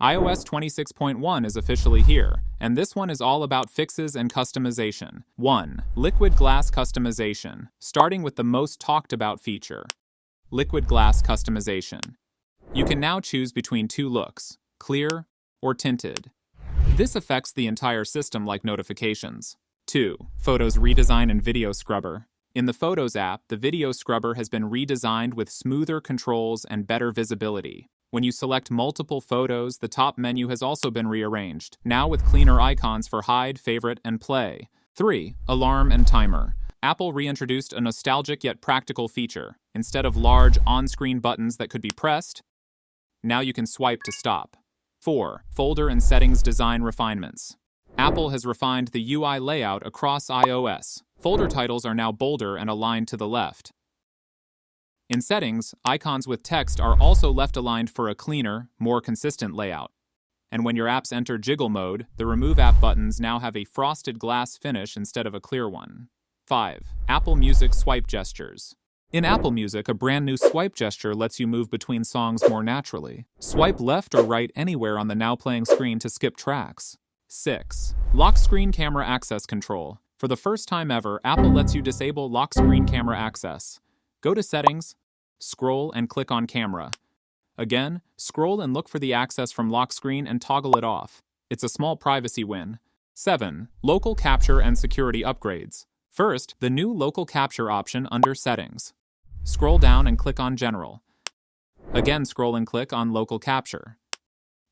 iOS 26.1 is officially here, and this one is all about fixes and customization. 1. Liquid glass customization, starting with the most talked about feature. Liquid glass customization. You can now choose between two looks, clear or tinted. This affects the entire system like notifications. 2. Photos redesign and video scrubber. In the Photos app, the video scrubber has been redesigned with smoother controls and better visibility. When you select multiple photos, the top menu has also been rearranged, now with cleaner icons for hide, favorite, and play. 3. Alarm and timer. Apple reintroduced a nostalgic yet practical feature. Instead of large on-screen buttons that could be pressed, now you can swipe to stop. 4. Folder and settings design refinements. Apple has refined the UI layout across iOS. Folder titles are now bolder and aligned to the left. In settings, icons with text are also left aligned for a cleaner, more consistent layout. And when your apps enter jiggle mode, the Remove App buttons now have a frosted glass finish instead of a clear one. 5. Apple Music swipe gestures. In Apple Music, a brand new swipe gesture lets you move between songs more naturally. Swipe left or right anywhere on the now playing screen to skip tracks. 6. Lock screen camera access control. For the first time ever, Apple lets you disable lock screen camera access. Go to Settings, scroll and click on Camera. Again, scroll and look for the access from lock screen and toggle it off. It's a small privacy win. 7. Local capture and security upgrades. First, the new local capture option under Settings. Scroll down and click on General. Again, scroll and click on Local Capture.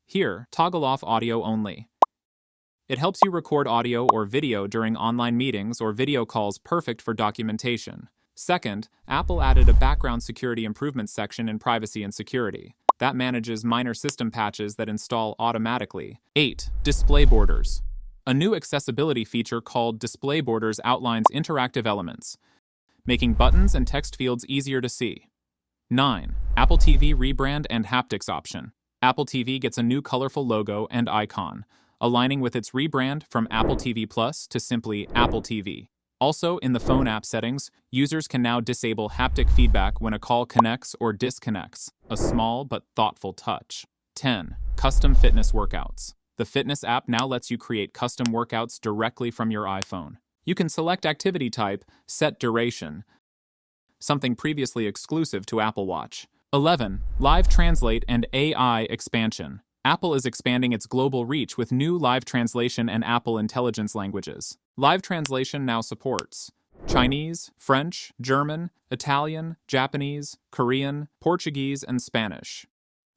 Here, toggle off audio only. It helps you record audio or video during online meetings or video calls, perfect for documentation. Second, Apple added a background security improvements section in Privacy and Security. That manages minor system patches that install automatically. 8. Display borders. A new accessibility feature called Display Borders outlines interactive elements, making buttons and text fields easier to see. 9. Apple TV rebrand and haptics option. Apple TV gets a new colorful logo and icon, aligning with its rebrand from Apple TV Plus to simply Apple TV. Also, in the phone app settings, users can now disable haptic feedback when a call connects or disconnects, a small but thoughtful touch. 10. Custom fitness workouts. The Fitness app now lets you create custom workouts directly from your iPhone. You can select activity type, set duration, something previously exclusive to Apple Watch. 11. Live Translate and AI expansion. Apple is expanding its global reach with new live translation and Apple Intelligence languages. Live translation now supports Chinese, French, German, Italian, Japanese, Korean, Portuguese, and Spanish.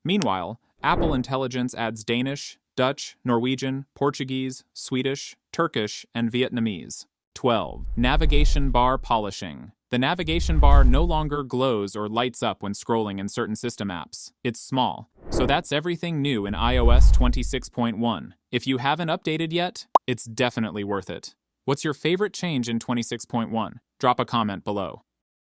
Meanwhile, Apple Intelligence adds Danish, Dutch, Norwegian, Portuguese, Swedish, Turkish, and Vietnamese. 12. Navigation bar polishing. The navigation bar no longer glows or lights up when scrolling in certain system apps. It's small. So that's everything new in iOS 26.1. If you haven't updated yet, it's definitely worth it. What's your favorite change in 26.1? Drop a comment below.